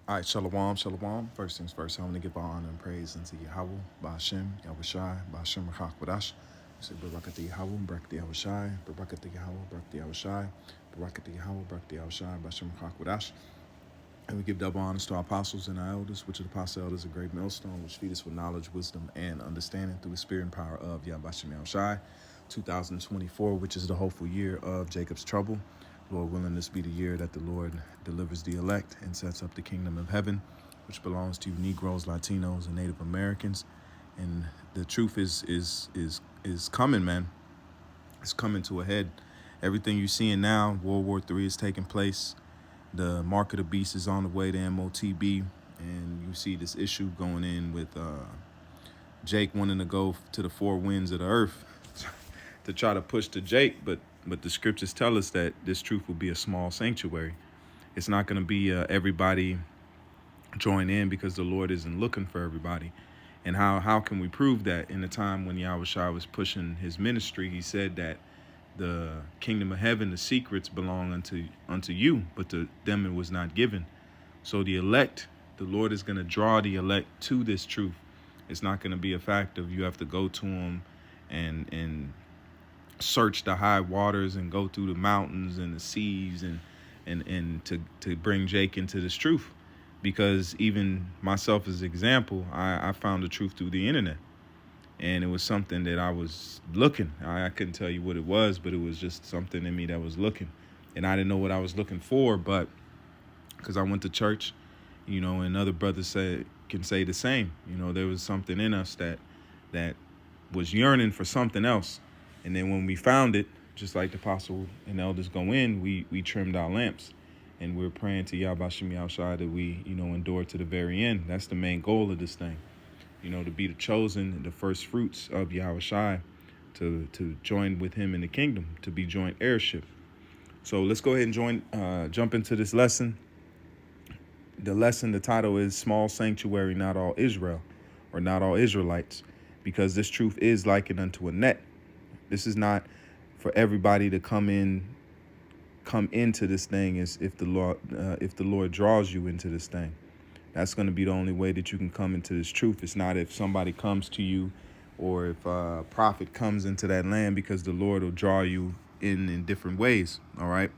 All right, shalom, shalom. First things first, I want to give all honor and praise unto Yahweh, Ba'ashem, Yahushai, Ba'ashem, Rachak, say Barakati Yahweh, Barakati Yahushai, Barakati Yahweh, Barakati Yahushai, Barakati Yahweh, Barakati Yahushai, Ba'ashem, Rachak. And we give double honors to our apostles and our elders, which are the apostle elders, a great millstone, which feed us with knowledge, wisdom, and understanding through the spirit and power of Yahbashim Yahushai. 2024, which is the hopeful year of Jacob's trouble. Lord willing, this be the year that the Lord delivers the elect and sets up the kingdom of heaven, which belongs to Negroes, Latinos, and Native Americans. And the truth is coming, man. It's coming to a head. Everything you're seeing now, World War III is taking place. The mark of the beast is on the way to MOTB, and you see this issue going in with Jake wanting to go to the four winds of the earth to try to push to Jake, but the scriptures tell us that this truth will be a small sanctuary. It's not going to be everybody join in, because the Lord isn't looking for everybody. And how can we prove that? In the time when Yahushua was pushing his ministry, he said that the kingdom of heaven, the secrets belong unto you, but to them it was not given. So the elect, the Lord is going to draw the elect to this truth. It's not going to be a fact of you have to go to him and search the high waters and go through the mountains and the seas and to bring Jake into this truth. Because even myself as an example, I found the truth through the internet. And it was something that I was looking. I couldn't tell you what it was, but it was just something in me that was looking. And I didn't know what I was looking for, but because I went to church, and other brothers can say the same. There was something in us that was yearning for something else. And then when we found it, just like the apostle and elders go in, we trimmed our lamps. And we're praying to Yahweh Shem Yahushua that we, endure to the very end. That's the main goal of this thing. To be the chosen, the first fruits of Yahushua, to join with him in the kingdom, to be joint heirship. So let's go ahead and jump into this lesson. The title is Small Sanctuary, Not All Israel, or Not All Israelites, because this truth is likened unto a net. This is not for everybody to come into this thing as if the Lord draws you into this thing. That's going to be the only way that you can come into this truth. It's not if somebody comes to you or if a prophet comes into that land, because the Lord will draw you in different ways. All right.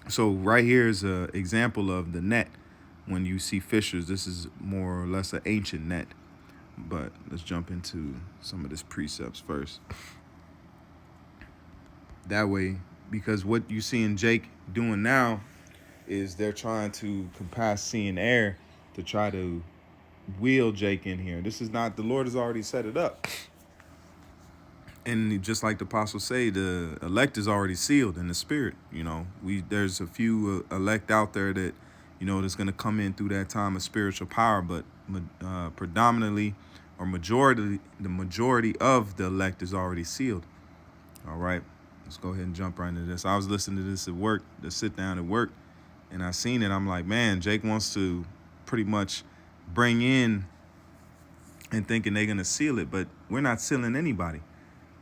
So right here is an example of the net. When you see fishers, this is more or less an ancient net. But let's jump into some of this precepts first. That way, because what you see in Jake doing now is they're trying to compass sea and air to try to wheel Jake in here. This is not, the Lord has already set it up. And just like the apostles say, the elect is already sealed in the spirit. There's a few elect out there that, that's going to come in through that time of spiritual power, but predominantly or the majority of the elect is already sealed. All right, let's go ahead and jump right into this. I was listening to this at work, to sit down at work, and I seen it. I'm like, man, Jake wants to pretty much bring in and thinking they're going to seal it, but we're not sealing anybody.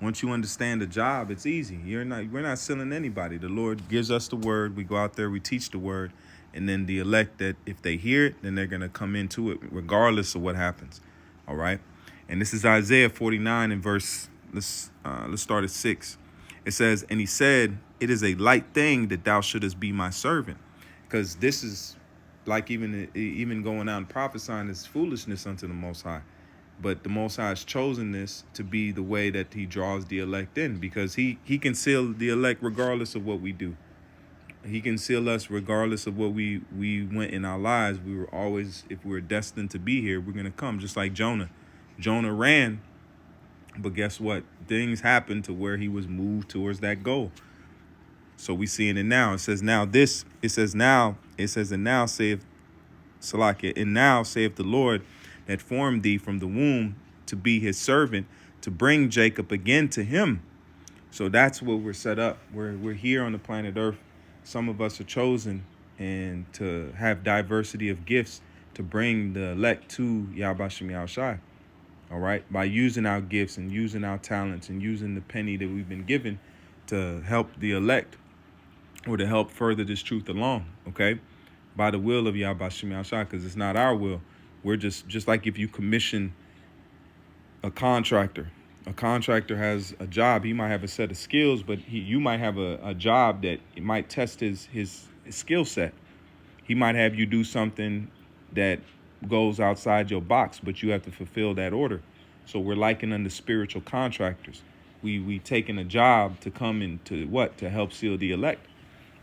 Once you understand the job, it's easy. We're not sealing anybody. The Lord gives us the word. We go out there, we teach the word, and then the elect, that if they hear it, then they're going to come into it regardless of what happens. All right. And this is Isaiah 49 and verse, let's start at 6. It says, and he said, it is a light thing that thou shouldest be my servant. Because this is like even going out and prophesying is foolishness unto the Most High. But the Most High has chosen this to be the way that he draws the elect in, because he can seal the elect regardless of what we do. He can seal us regardless of what we went in our lives. We were always, if we were destined to be here, we're going to come, just like Jonah. Jonah ran, but guess what? Things happened to where he was moved towards that goal. So we seeing it now. It says, and now saith Salakia, and now saith the Lord that formed thee from the womb to be his servant, to bring Jacob again to him. So that's what we're set up. We're here on the planet Earth. Some of us are chosen and to have diversity of gifts to bring the elect to Yahweh Shem Yahushai. All right, by using our gifts and using our talents and using the penny that we've been given to help the elect, or to help further this truth along. Okay. by the will of Yahweh Shem Yahshai, because it's not our will. We're just like if you commission a contractor. A contractor has a job. He might have a set of skills, but you might have a job that it might test his skill set. He might have you do something that goes outside your box, but you have to fulfill that order. So we're likened unto spiritual contractors. We taking a job to come into what? To help seal the elect.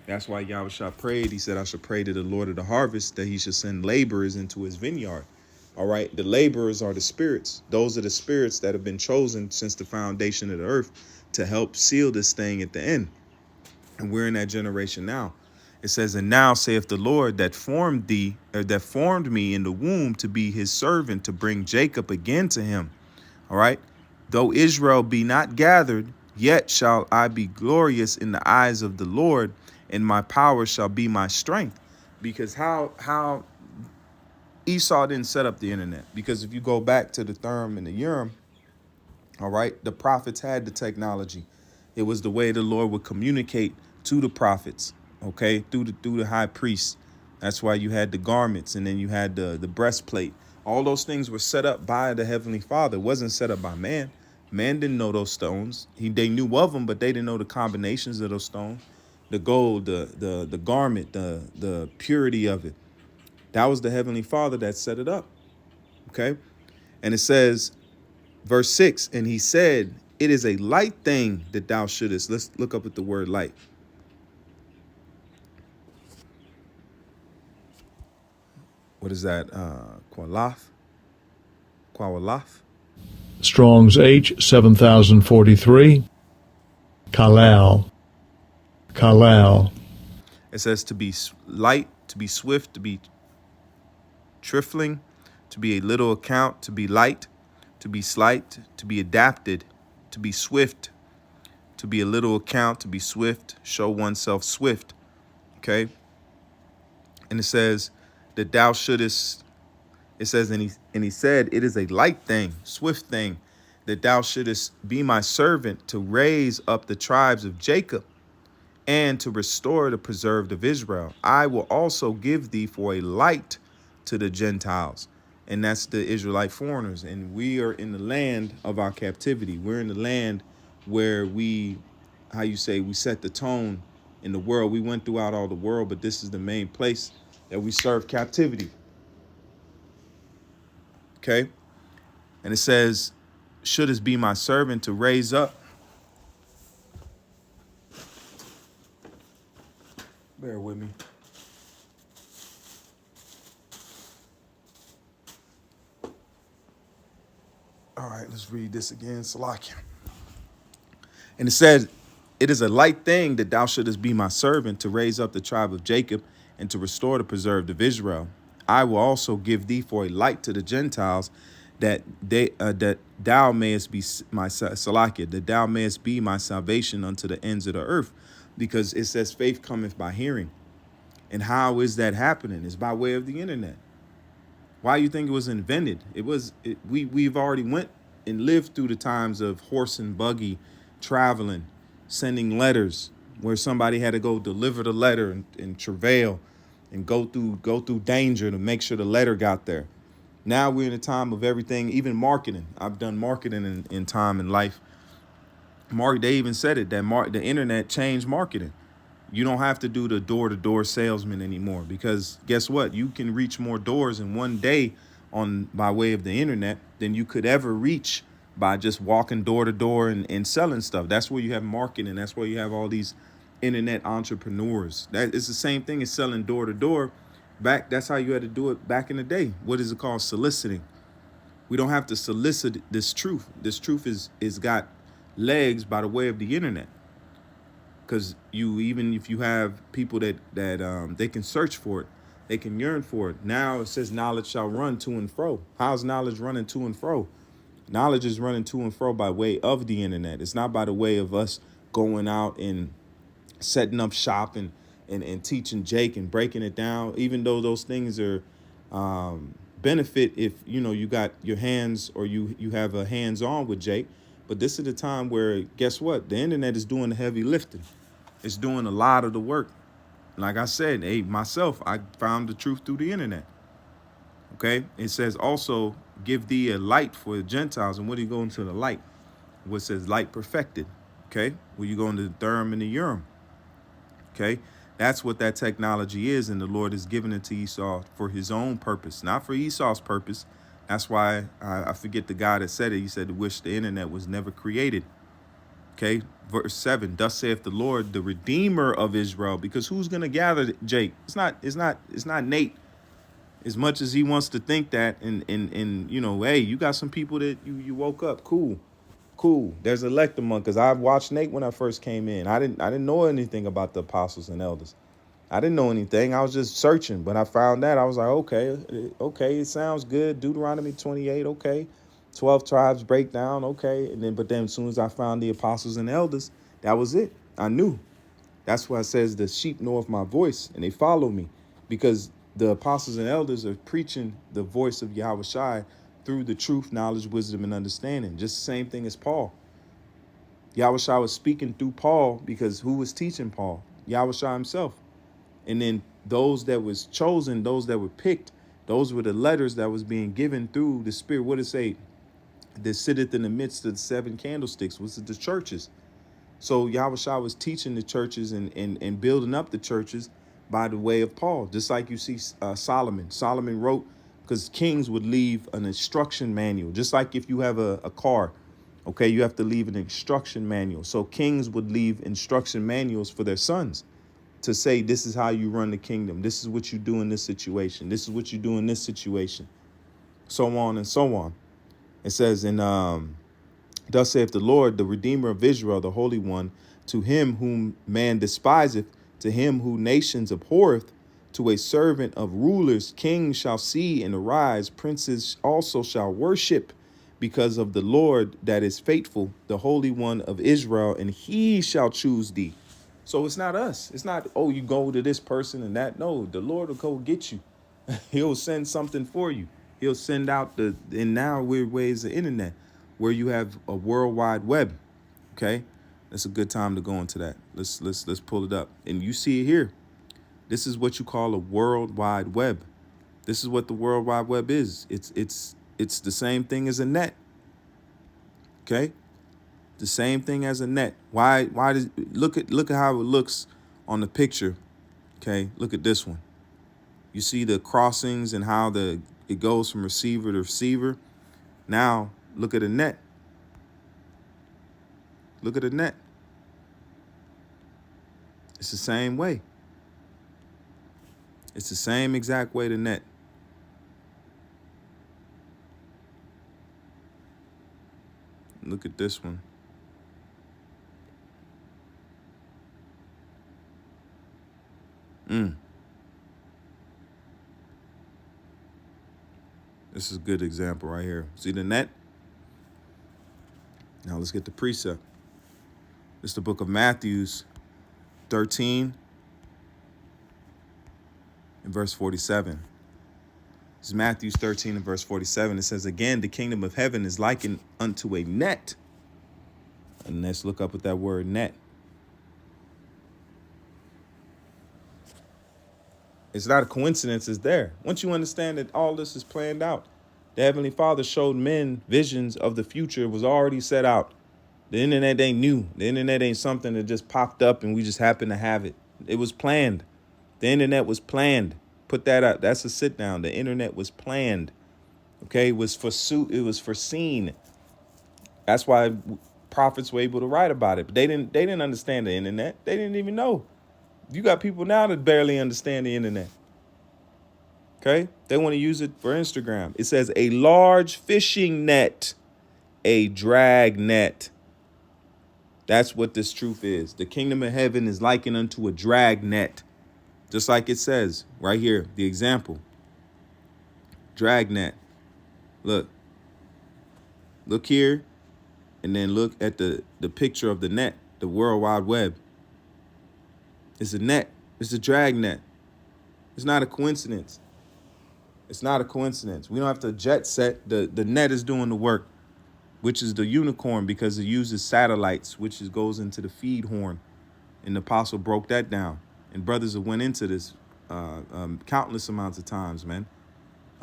That's why Yahweh prayed. He said, I should pray to the Lord of the harvest that he should send laborers into his vineyard. All right. The laborers are the spirits. Those are the spirits that have been chosen since the foundation of the earth to help seal this thing at the end. And we're in that generation now. It says, and now saith the Lord that formed thee, or that formed me in the womb to be his servant, to bring Jacob again to him. All right. Though Israel be not gathered, yet shall I be glorious in the eyes of the Lord, and my power shall be my strength. Because how Esau didn't set up the internet. Because if you go back to the Thummim and the Urim, all right, the prophets had the technology. It was the way the Lord would communicate to the prophets, okay, through the high priest. That's why you had the garments, and then you had the breastplate. All those things were set up by the Heavenly Father. It wasn't set up by man. Man didn't know those stones. They knew of them, but they didn't know the combinations of those stones. The gold, the garment, the purity of it. That was the Heavenly Father that set it up. Okay. And it says, verse 6, and he said, it is a light thing that thou shouldest. Let's look up at the word light. What is that? Qualath? Strong's H 7043. Kalal. It says to be light, to be swift, to be trifling, to be a little account, to be light, to be slight, to be adapted, to be swift, to be a little account, to be swift, show oneself swift. Okay. And it says that thou shouldest, it says, and he said, it is a light thing, swift thing, that thou shouldest be my servant to raise up the tribes of Jacob and to restore the preserved of Israel. I will also give thee for a light to the Gentiles. And that's the Israelite foreigners. And we are in the land of our captivity. We're in the land where we set the tone in the world. We went throughout all the world, but this is the main place that we serve captivity. Okay. And it says, shouldest be my servant to raise up. Bear with me. All right, let's read this again. Salakia. And it says, it is a light thing that thou shouldest be my servant to raise up the tribe of Jacob and to restore the preserved of Israel. I will also give thee for a light to the Gentiles, that thou mayest be my Salakia, that thou mayest be my salvation unto the ends of the earth. Because it says faith cometh by hearing. And how is that happening? It's by way of the internet. Why do you think it was invented? We've already went and lived through the times of horse and buggy traveling, sending letters where somebody had to go deliver the letter and travail and go through danger to make sure the letter got there. Now we're in a time of everything, even marketing. I've done marketing in time in life. They even said it, that the internet changed marketing. You don't have to do the door-to-door salesman anymore, because guess what? You can reach more doors in one day by way of the internet than you could ever reach by just walking door to door and selling stuff. That's where you have marketing. That's where you have all these internet entrepreneurs. That is the same thing as selling door to door. That's how you had to do it back in the day. What is it called? Soliciting. We don't have to solicit this truth. This truth is got legs by the way of the internet. Because even if you have people that they can search for it, they can yearn for it. Now it says knowledge shall run to and fro. How's knowledge running to and fro? Knowledge is running to and fro by way of the internet. It's not by the way of us going out and setting up shop and teaching Jake and breaking it down. Even though those things are benefit if you got your hands, or you have a hands-on with Jake. But this is the time where, guess what? The internet is doing the heavy lifting. It's doing a lot of the work. Like I said, hey, myself, I found the truth through the internet. Okay. It says also, give thee a light for the Gentiles. And what do you go into the light? What says light perfected. Okay. Well, you go into the Thurim and the Urim. Okay. That's what that technology is. And the Lord has given it to Esau for his own purpose, not for Esau's purpose. That's why I forget the guy that said it. He said, wish the internet was never created. Okay, verse 7, thus saith the Lord, the Redeemer of Israel, because who's gonna gather Jake? It's not Nate, as much as he wants to think that, and hey, you got some people that you woke up, cool. There's elect among, because I've watched Nate when I first came in. I didn't know anything about the apostles and elders. I didn't know anything. I was just searching, but I found that. I was like, okay, it sounds good. Deuteronomy 28, okay. 12 tribes breakdown, okay. But then as soon as I found the apostles and elders, that was it. I knew. That's why it says the sheep know of my voice and they follow me, because the apostles and elders are preaching the voice of Yahweh Shai through the truth, knowledge, wisdom, and understanding. Just the same thing as Paul. Yahweh Shai was speaking through Paul because who was teaching Paul? Yahweh Shai himself. And then those that was chosen, those that were picked, those were the letters that was being given through the Spirit. What did it say? That sitteth in the midst of the seven candlesticks, was the churches. So Yahweh Shah was teaching the churches and building up the churches by the way of Paul. Just like you see Solomon. Solomon wrote, because kings would leave an instruction manual. Just like if you have a car, okay, you have to leave an instruction manual. So kings would leave instruction manuals for their sons to say, this is how you run the kingdom. This is what you do in this situation. This is what you do in this situation. So on and so on. It says in thus saith the Lord, the Redeemer of Israel, the Holy One, to him whom man despiseth, to him who nations abhorreth, to a servant of rulers, kings shall see and arise, princes also shall worship, because of the Lord that is faithful, the Holy One of Israel, and he shall choose thee. So it's not us. It's not, oh, you go to this person and that. No, the Lord will go get you. He'll send something for you. He'll send out and now weird ways of internet where you have a world wide web. Okay. That's a good time to go into that. Let's pull it up. And you see it here. This is what you call a world wide web. This is what the world wide web is. It's the same thing as a net. Okay. The same thing as a net. Why does look at how it looks on the picture. Okay, look at this one. You see the crossings and how it goes from receiver to receiver. Now look at a net. Look at a net. It's the same way. It's the same exact way to net. Look at this one. This is a good example right here. See the net? Now let's get the precept. It's the book of Matthew 13 and verse 47. This is Matthew 13 and verse 47. It says, again, the kingdom of heaven is likened unto a net. And let's look up with that word net. It's not a coincidence, it's there. Once you understand that all this is planned out, the Heavenly Father showed men visions of the future. It was already set out. The internet ain't new. The internet ain't something that just popped up and we just happen to have it. It was planned. The internet was planned. Put that out. That's a sit down. The internet was planned. Okay, it was foreseen. That's why prophets were able to write about it. But they didn't understand the internet. They didn't even know. You got people now that barely understand the internet. Okay? They want to use it for Instagram. It says a large fishing net, a drag net. That's what this truth is. The kingdom of heaven is likened unto a drag net. Just like it says right here, the example. Drag net. Look here, and then look at the picture of the net, the World Wide Web. It's a net. It's a drag net. It's not a coincidence. It's not a coincidence. We don't have to jet set. The net is doing the work, which is the unicorn, because it uses satellites, which goes into the feed horn. And the apostle broke that down And brothers have went into this countless amounts of times, man.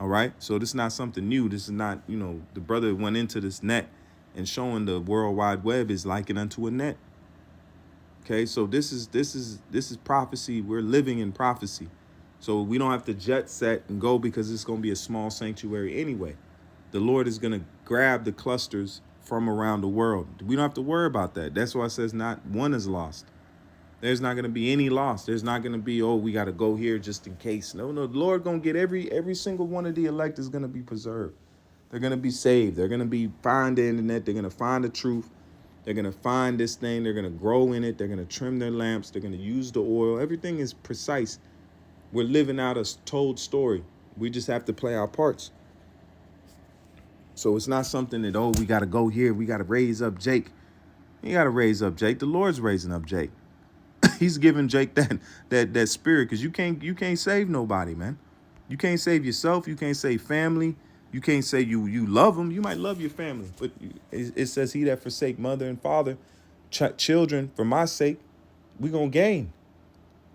All right. So this is not something new. This is not, the brother went into this net and showing the World Wide Web is likened unto a net. Okay. So this is prophecy. We're living in prophecy. So we don't have to jet set and go because it's going to be a small sanctuary anyway. The Lord is going to grab the clusters from around the world. We don't have to worry about that. That's why it says not one is lost. There's not going to be any loss. There's not going to be, we got to go here just in case. No, the Lord going to get every single one of the elect is going to be preserved. They're going to be saved. They're going to be find the internet. They're going to find the truth. They're going to find this thing. They're going to grow in it. They're going to trim their lamps. They're going to use the oil. Everything is precise. We're living out a told story. We just have to play our parts. So it's not something that, we got to go here. We got to raise up Jake. You got to raise up Jake. The Lord's raising up Jake. He's giving Jake that spirit, because you can't save nobody, man. You can't save yourself. You can't save family. You can't say you love them. You might love your family, but it says he that forsake mother and father, children for my sake, we gonna gain.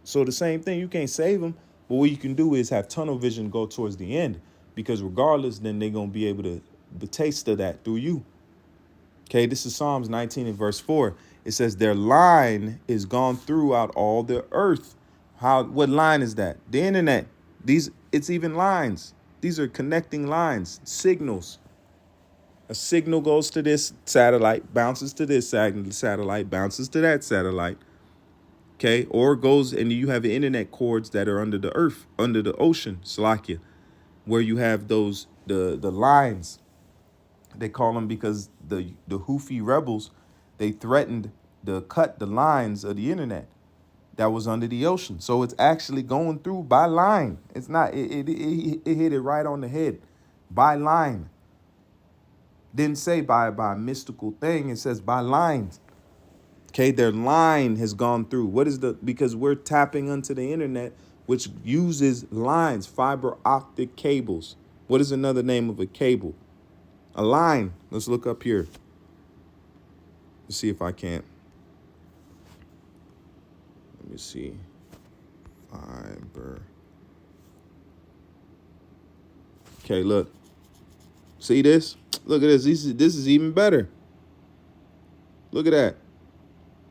So the same thing, you can't save them, but what you can do is have tunnel vision go towards the end, because regardless, then they're gonna be able to the taste of that through you. Okay, this is Psalms 19 and verse 4. It says their line is gone throughout all the earth. What line is that? The internet. It's even lines. These are connecting lines, signals. A signal goes to this satellite, bounces to this satellite, bounces to that satellite. Okay, or goes, and you have internet cords that are under the earth, under the ocean, Salakia, where you have those the lines. They call them because the Houthi rebels, they threatened to cut the lines of the internet that was under the ocean. So it's actually going through by line. It's not, it hit it right on the head. By line. Didn't say by a mystical thing. It says by lines. Okay, their line has gone through. Because we're tapping into the internet, which uses lines, fiber optic cables. What is another name of a cable? A line. Let's look up here. Let's see if I can't. Let me see. Fiber. Okay, look. See this? Look at this. This is even better. Look at that.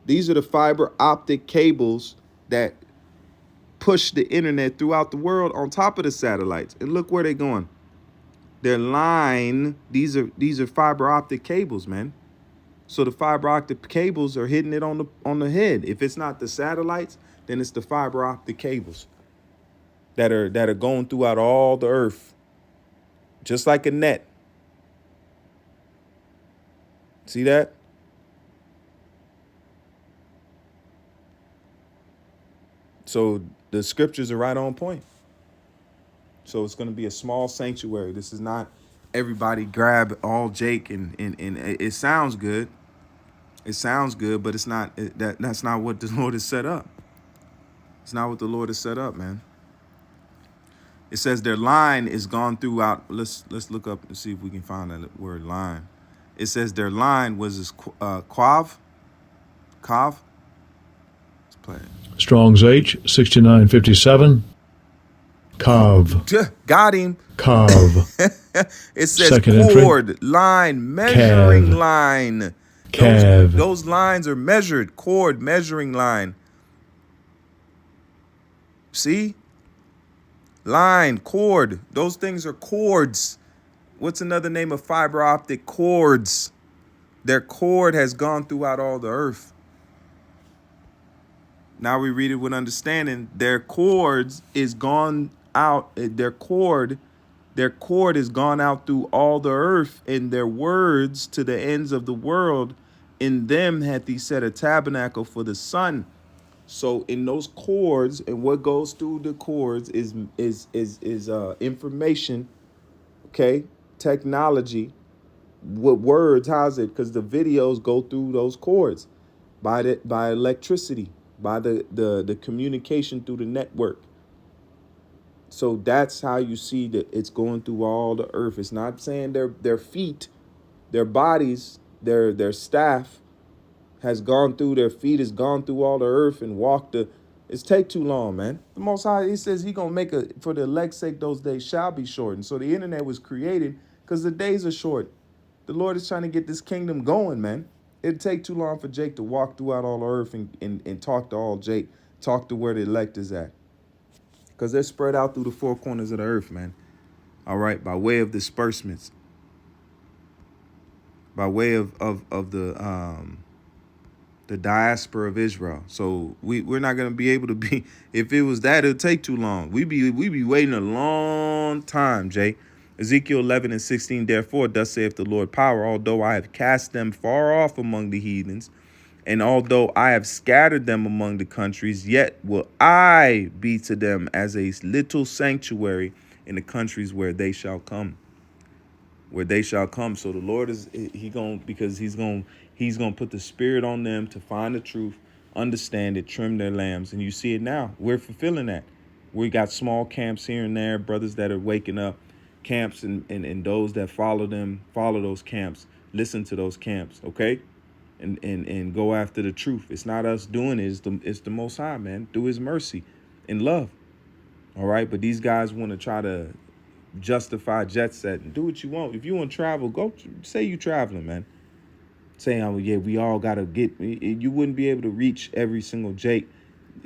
These are the fiber optic cables that push the internet throughout the world on top of the satellites. And look where they're going. Their line, these are fiber optic cables, man. So the fiber optic cables are hitting it on the head. If it's not the satellites, then it's the fiber optic cables that are going throughout all the earth, just like a net. See that? So the scriptures are right on point. So it's going to be a small sanctuary. This is not everybody grab all Jake and it sounds good. It sounds good, but it's not. That's not what the Lord has set up. It's not what the Lord has set up, man. It says their line is gone throughout. Let's look up and see if we can find that word line. It says their line was this Kav. Let's play it. Strong's H 6957. Kav. Got him. Kav. It says Second cord, entry. line, measuring Cav. line. Cav. Those lines are measured. Cord, measuring line. See? Line, cord. Those things are cords. What's another name of fiber optic? Cords. Their cord has gone throughout all the earth. Now we read it with understanding. Their cords is gone out. Their cord is gone out through all the earth, and their words to the ends of the world. In them hath he set a tabernacle for the sun. So in those cords, and what goes through the cords is information, okay, technology. What words? How's it? Because the videos go through those cords by electricity, by the communication through the network. So that's how you see that it's going through all the earth. It's not saying their feet, their bodies, their staff has gone through, their feet has gone through all the earth and walked It's take too long, man. The Most High, he says he gonna make for the elect's sake, those days shall be shortened. So the internet was created because the days are short. The Lord is trying to get this kingdom going, man. It'd take too long for Jake to walk throughout all the earth and talk to all Jake, talk to where the elect is at. Because they're spread out through the four corners of the earth, man. All right, by way of disbursements, by way of the diaspora of Israel. So we're not gonna be able to be. If it was that, it'd take too long. We be waiting a long time, Jay. Ezekiel 11:16. Therefore, thus saith the Lord power, although I have cast them far off among the heathens, and although I have scattered them among the countries, yet will I be to them as a little sanctuary in the countries where they shall come. Where they shall come. So the Lord is he's gonna put the spirit on them to find the truth, understand it, trim their lambs. And you see it now. We're fulfilling that. We got small camps here and there, brothers that are waking up, camps and those that follow them, follow those camps, listen to those camps, okay? And go after the truth. It's not us doing it, it's the Most High, man, through his mercy and love. All right. But these guys want to try to justify jet set and do what you want. If you want to travel, go say you traveling, man. Saying, oh yeah, we all gotta get. You wouldn't be able to reach every single Jake.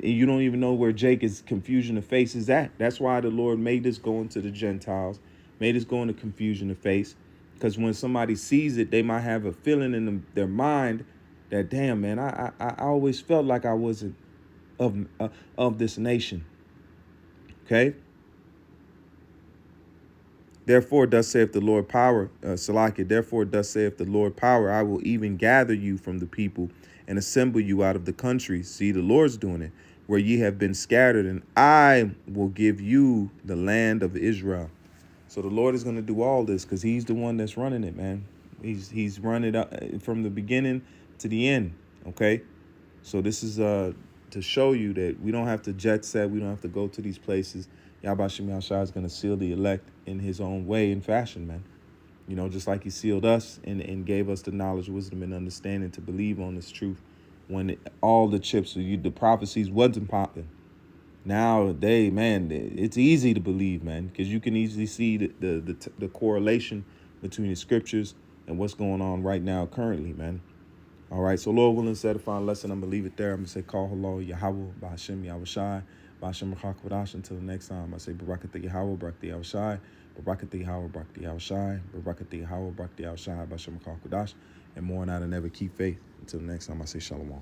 You don't even know where Jake is confusion of face is at. That's why the Lord made this go into the Gentiles, made us go into confusion of face. Because when somebody sees it, they might have a feeling in their mind that, damn, man, I always felt like I wasn't of this nation. Okay. Therefore, thus saith the Lord power, Salakia, therefore, thus saith the Lord power, I will even gather you from the people and assemble you out of the countries. See, the Lord's doing it, where ye have been scattered, and I will give you the land of Israel. So the Lord is going to do all this because he's the one that's running it, man. He's running it from the beginning to the end, okay? So this is to show you that we don't have to jet set. We don't have to go to these places. Yahweh Shem Yahshua is going to seal the elect in his own way and fashion, man. You know, just like he sealed us and gave us the knowledge, wisdom, and understanding to believe on this truth when all the chips, the prophecies wasn't popping. Nowadays, man, it's easy to believe, man, because you can easily see the correlation between the scriptures and what's going on right now currently, man. All right, so Lord willing, set a fine lesson. I'm going to leave it there. I'm going to say, call hello, Yahweh, Ba'ashem, Yahweh Shai, Ba'ashem, Rachak, until the next time. I say, Barakat Yahweh, Barak Yahweh Shai, Barakat Yahweh, Barak Yahweh Shai, Barakat Yahweh, Barak Yahweh Shai, Ba'ashem, Rachak, and more, and I never keep faith. Until the next time, I say, Shalom.